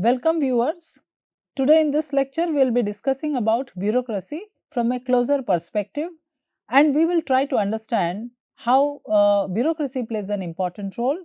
Welcome viewers. Today in this lecture we will be discussing about bureaucracy from a closer perspective, and we will try to understand how bureaucracy plays an important role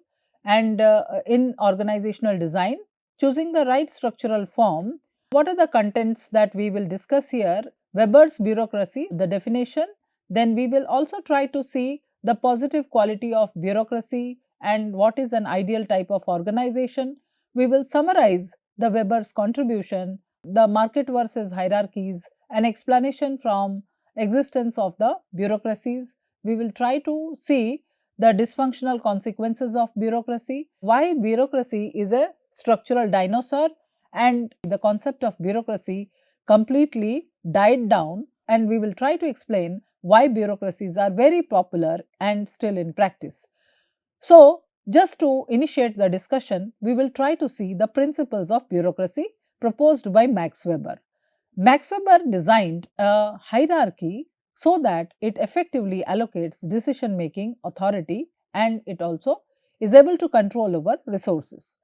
and in organizational design, choosing the right structural form. What are the contents that we will discuss here? Weber's bureaucracy, the definition, then we will also try to see the positive quality of bureaucracy and what is an ideal type of organization. We will summarize the Weber's contribution, the market versus hierarchies, an explanation from existence of the bureaucracies. We will try to see the dysfunctional consequences of bureaucracy, why bureaucracy is a structural dinosaur, and the concept of bureaucracy completely died down, and we will try to explain why bureaucracies are very popular and still in practice. So, just to initiate the discussion, we will try to see the principles of bureaucracy proposed by Max Weber. Max Weber designed a hierarchy so that it effectively allocates decision making authority and it also is able to control over resources.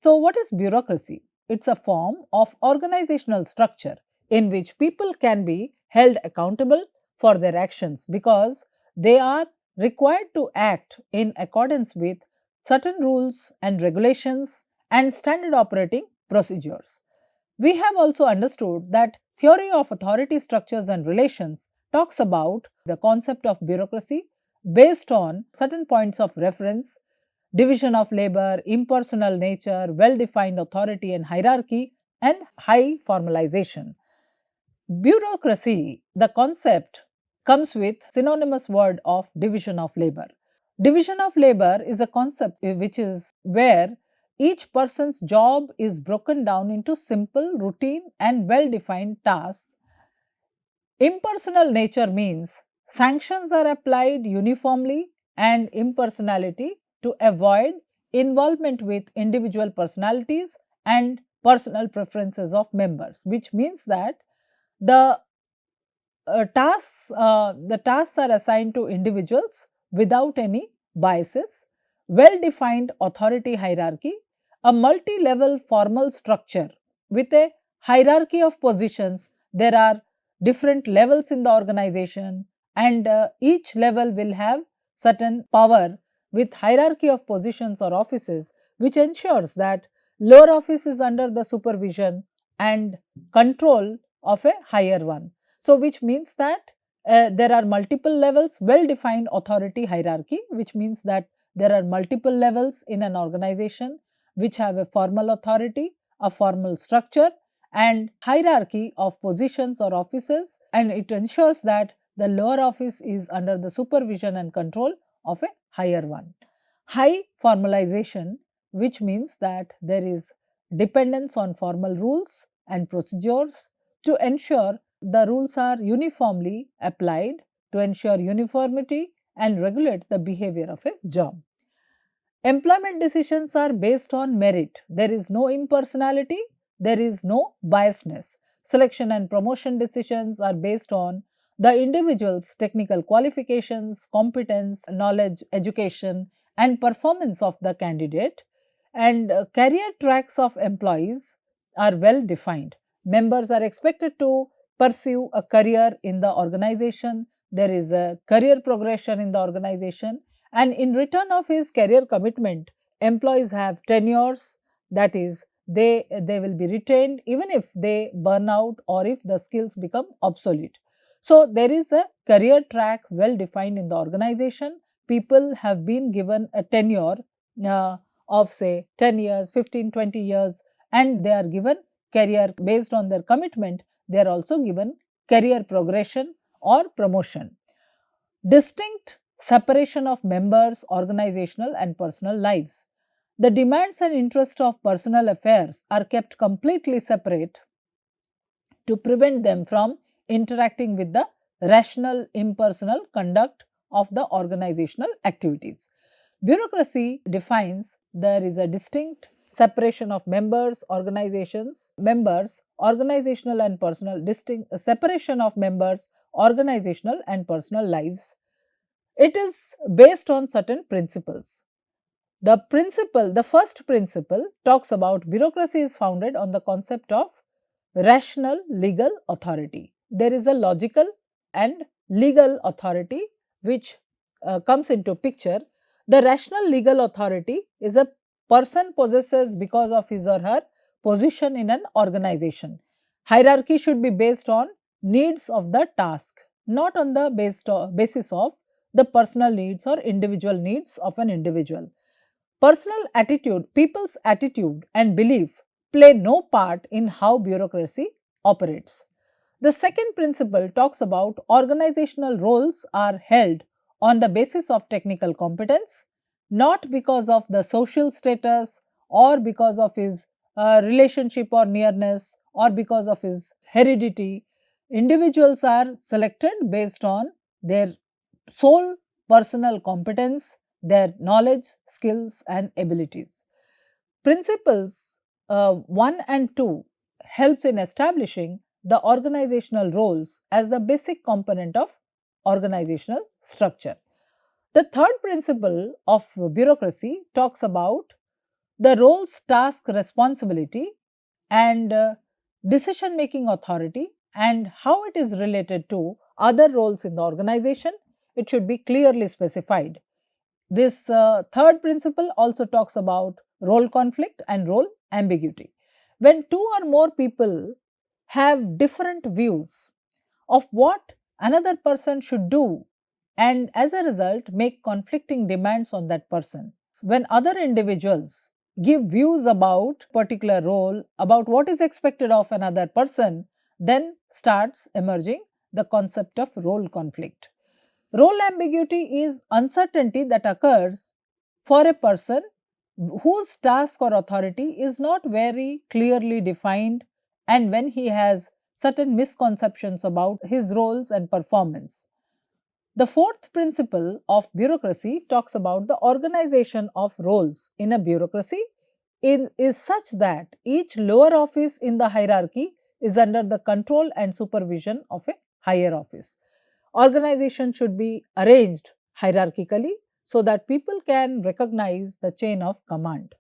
So, what is bureaucracy? It's a form of organizational structure in which people can be held accountable for their actions because they are required to act in accordance with certain rules and regulations and standard operating procedures. We have also understood that theory of authority structures and relations talks about the concept of bureaucracy based on certain points of reference: division of labor, impersonal nature, well defined authority and hierarchy, and high formalization. Bureaucracy, the concept, comes with synonymous word of division of labor. Division of labor is a concept which is where each person's job is broken down into simple, routine and well defined tasks. Impersonal nature means sanctions are applied uniformly and impersonality to avoid involvement with individual personalities and personal preferences of members, which means that the the tasks are assigned to individuals without any biases, well defined authority hierarchy, a multi level formal structure with a hierarchy of positions. There are different levels in the organization, and each level will have certain power with hierarchy of positions or offices, which ensures that lower office is under the supervision and control of a higher one. So, which means that there are multiple levels, well defined authority hierarchy, which means that there are multiple levels in an organization which have a formal authority, a formal structure and hierarchy of positions or offices, and it ensures that the lower office is under the supervision and control of a higher one. High formalization, which means that there is dependence on formal rules and procedures to ensure the rules are uniformly applied, to ensure uniformity and regulate the behavior of a job. Employment decisions are based on merit. There is no impersonality, there is no biasness. Selection and promotion decisions are based on the individual's technical qualifications, competence, knowledge, education, and performance of the candidate. And career tracks of employees are well defined. Members are expected to pursue a career in the organization. There is a career progression in the organization, and in return of his career commitment, employees have tenures, that is they will be retained even if they burn out or if the skills become obsolete. So, there is a career track well defined in the organization. People have been given a tenure of say 10 years, 15, 20 years, and they are given career based on their commitment. They are also given career progression or promotion. Distinct separation of members' organizational and personal lives. The demands and interests of personal affairs are kept completely separate to prevent them from interacting with the rational, impersonal conduct of the organizational activities. Bureaucracy defines there is a distinct separation of organizational and personal, distinct separation of members, organizational and personal lives. It is based on certain principles. The first principle talks about bureaucracy is founded on the concept of rational legal authority. There is a logical and legal authority which comes into picture. The rational legal authority is a person possesses because of his or her position in an organization. Hierarchy should be based on needs of the task, not on the basis of the personal needs or individual needs of an individual. Personal attitude, people's attitude and belief play no part in how bureaucracy operates. The second principle talks about organizational roles are held on the basis of technical competence, not because of the social status or because of his relationship or nearness or because of his heredity. Individuals are selected based on their sole personal competence, their knowledge, skills, and abilities. Principles 1 and 2 helps in establishing the organizational roles as the basic component of organizational structure. The third principle of bureaucracy talks about the roles, task, responsibility, and decision making authority and how it is related to other roles in the organization. It should be clearly specified. This third principle also talks about role conflict and role ambiguity. When two or more people have different views of what another person should do and as a result make conflicting demands on that person. When other individuals give views about particular role, about what is expected of another person, then starts emerging the concept of role conflict. Role ambiguity is uncertainty that occurs for a person whose task or authority is not very clearly defined and when he has certain misconceptions about his roles and performance. The fourth principle of bureaucracy talks about the organization of roles in a bureaucracy is such that each lower office in the hierarchy is under the control and supervision of a higher office. Organization should be arranged hierarchically so that people can recognize the chain of command.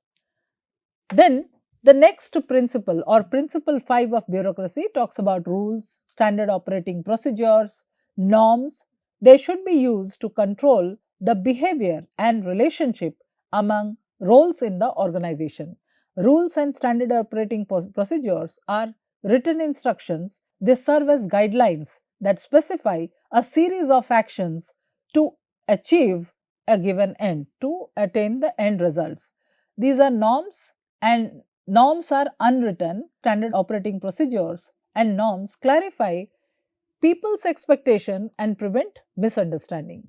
Then the next principle or principle 5 of bureaucracy talks about rules, standard operating procedures, norms. They should be used to control the behavior and relationship among roles in the organization. Rules and standard operating procedures are written instructions. They serve as guidelines that specify a series of actions to achieve a given end, to attain the end results. These are norms, and norms are unwritten standard operating procedures, and norms clarify people's expectation and prevent misunderstanding.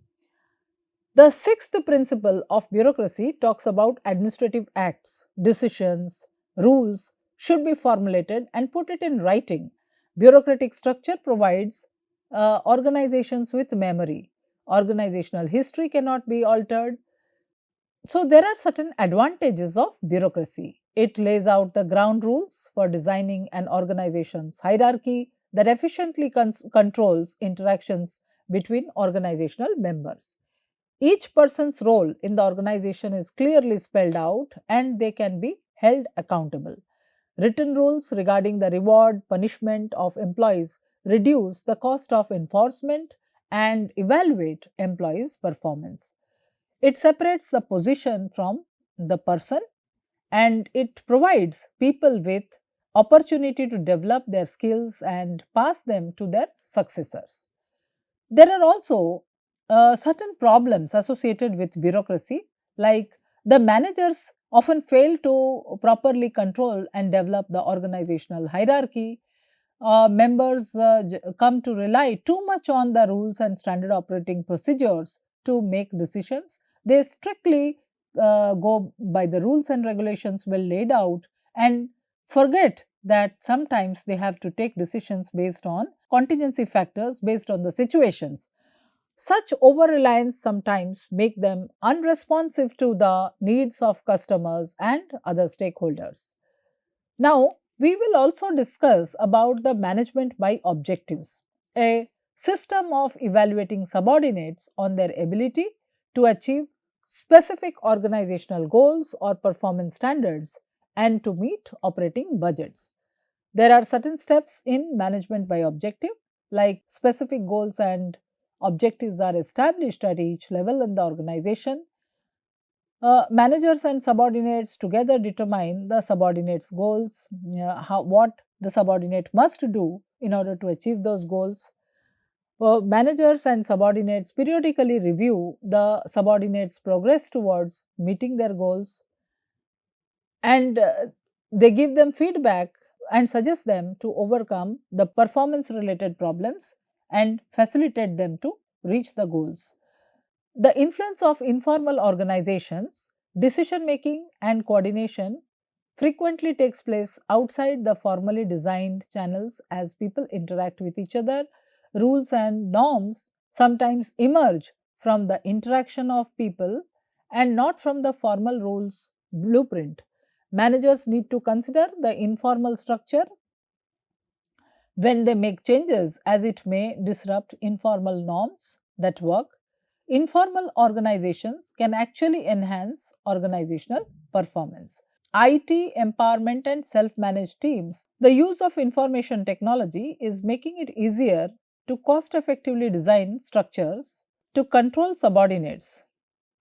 The sixth principle of bureaucracy talks about administrative acts, decisions, rules should be formulated and put it in writing. Bureaucratic structure provides organizations with memory. Organizational history cannot be altered. So, there are certain advantages of bureaucracy. It lays out the ground rules for designing an organization's hierarchy that efficiently controls interactions between organizational members. Each person's role in the organization is clearly spelled out and they can be held accountable. Written rules regarding the reward, punishment of employees reduce the cost of enforcement and evaluate employees' performance. It separates the position from the person and it provides people with opportunity to develop their skills and pass them to their successors. There are also certain problems associated with bureaucracy, like the managers often fail to properly control and develop the organizational hierarchy. Members come to rely too much on the rules and standard operating procedures to make decisions. They strictly go by the rules and regulations well laid out and forget that sometimes they have to take decisions based on contingency factors, based on the situations. Such over reliance sometimes make them unresponsive to the needs of customers and other stakeholders. Now, we will also discuss about the management by objectives, a system of evaluating subordinates on their ability to achieve specific organizational goals or performance standards, and to meet operating budgets. There are certain steps in management by objective, like specific goals and objectives are established at each level in the organization. Managers and subordinates together determine the subordinates' goals, what the subordinate must do in order to achieve those goals. Managers and subordinates periodically review the subordinates' progress towards meeting their goals, and they give them feedback and suggest them to overcome the performance related problems and facilitate them to reach the goals. The influence of informal organizations, decision making and coordination frequently takes place outside the formally designed channels as people interact with each other. Rules and norms sometimes emerge from the interaction of people and not from the formal rules blueprint. Managers need to consider the informal structure when they make changes, as it may disrupt informal norms that work. Informal organizations can actually enhance organizational performance. IT empowerment and self managed teams. The use of information technology is making it easier to cost effectively design structures to control subordinates.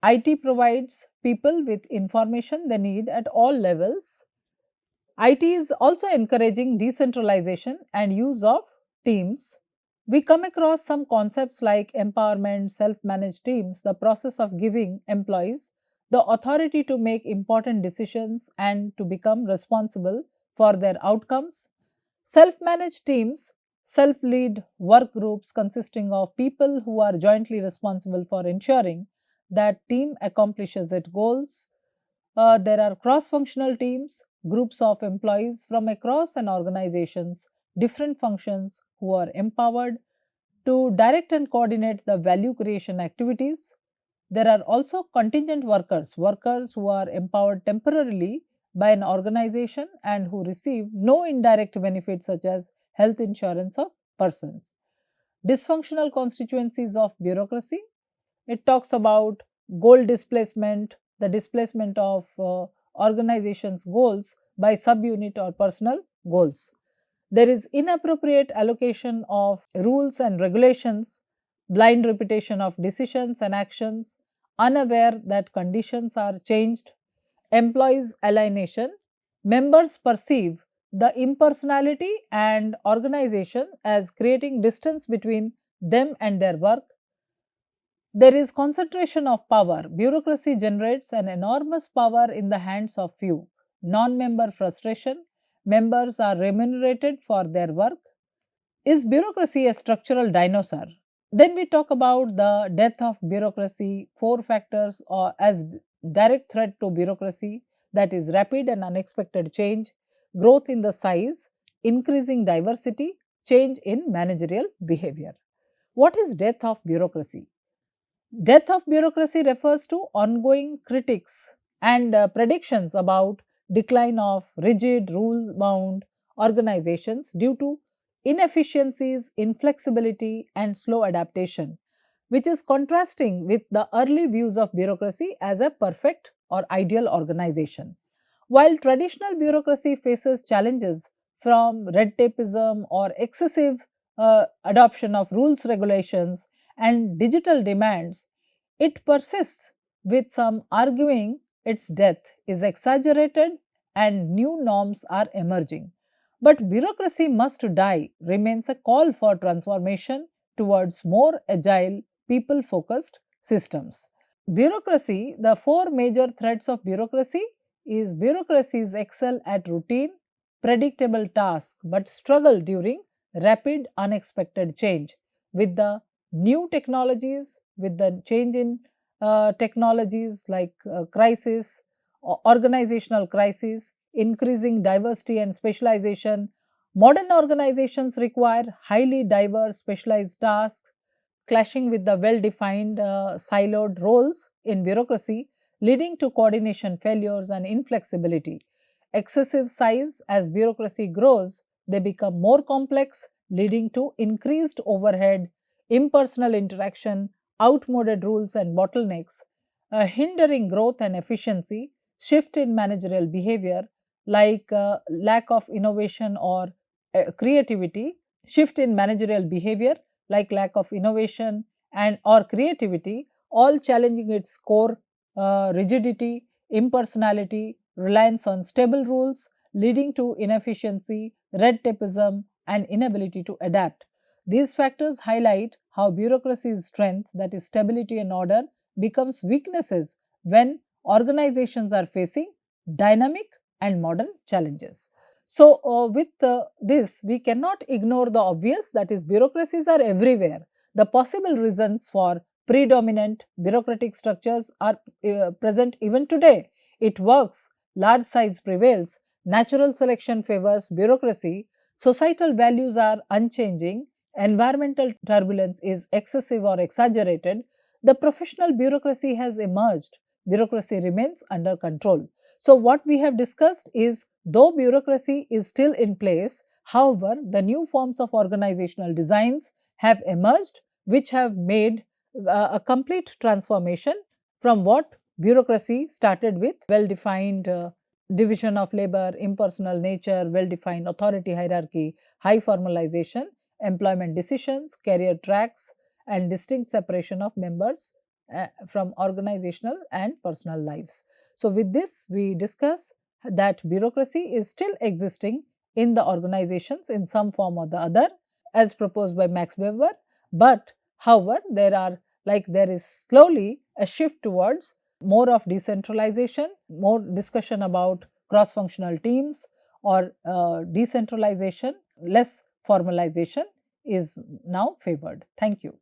IT provides people with information they need at all levels. IT is also encouraging decentralization and use of teams. We come across some concepts like empowerment, self managed teams, the process of giving employees the authority to make important decisions and to become responsible for their outcomes. Self managed teams, self lead work groups consisting of people who are jointly responsible for ensuring that team accomplishes its goals. There are cross functional teams, groups of employees from across an organization's different functions who are empowered to direct and coordinate the value creation activities. There are also contingent workers, workers who are empowered temporarily by an organization and who receive no indirect benefits such as health insurance of persons. Dysfunctional constituencies of bureaucracy. It talks about goal displacement, the displacement of organizations' goals by subunit or personal goals. There is inappropriate allocation of rules and regulations, blind repetition of decisions and actions, unaware that conditions are changed, employees' alienation. Members perceive the impersonality and organization as creating distance between them and their work. There is concentration of power. Bureaucracy generates an enormous power in the hands of few. Non member frustration. Members are remunerated for their work. Is bureaucracy a structural dinosaur? Then we talk about the death of bureaucracy, four factors or as direct threat to bureaucracy, that is rapid and unexpected change, growth in the size, increasing diversity, change in managerial behavior. What is death of bureaucracy? Death of bureaucracy refers to ongoing critics and predictions about decline of rigid, rule-bound organizations due to inefficiencies, inflexibility, and slow adaptation, which is contrasting with the early views of bureaucracy as a perfect or ideal organization. While traditional bureaucracy faces challenges from red tapeism or excessive adoption of rules, regulations, and digital demands, it persists, with some arguing its death is exaggerated and new norms are emerging. But bureaucracy must die remains a call for transformation towards more agile, people focused systems. Bureaucracy, the four major threats of bureaucracy is bureaucracies excel at routine, predictable tasks but struggle during rapid, unexpected change. With the new technologies, with the change in technologies like crisis, organizational crisis, increasing diversity and specialization, modern organizations require highly diverse specialized tasks clashing with the well defined siloed roles in bureaucracy, leading to coordination failures and inflexibility. Excessive size, as bureaucracy grows, they become more complex, leading to increased overhead, impersonal interaction, outmoded rules, and bottlenecks. hindering growth and efficiency, shift in managerial behavior like lack of innovation or creativity, shift in managerial behavior like lack of innovation and or creativity, all challenging its core rigidity, impersonality, reliance on stable rules, leading to inefficiency, red tapeism, and inability to adapt. These factors highlight how bureaucracy's strength, that is, stability and order, becomes weaknesses when organizations are facing dynamic and modern challenges. So, with this, we cannot ignore the obvious, that is, bureaucracies are everywhere. The possible reasons for predominant bureaucratic structures are present even today. It works, large size prevails, natural selection favors bureaucracy, societal values are unchanging, environmental turbulence is excessive or exaggerated, the professional bureaucracy has emerged, bureaucracy remains under control. So, what we have discussed is, though bureaucracy is still in place, however, the new forms of organizational designs have emerged which have made a complete transformation from what bureaucracy started with: well defined division of labor, impersonal nature, well defined authority hierarchy, high formalization, employment decisions, career tracks, and distinct separation of members from organizational and personal lives. So, with this, we discuss that bureaucracy is still existing in the organizations in some form or the other, as proposed by Max Weber, but however, there is slowly a shift towards more of decentralization, more discussion about cross functional teams or decentralization, less formalization is now favored. Thank you.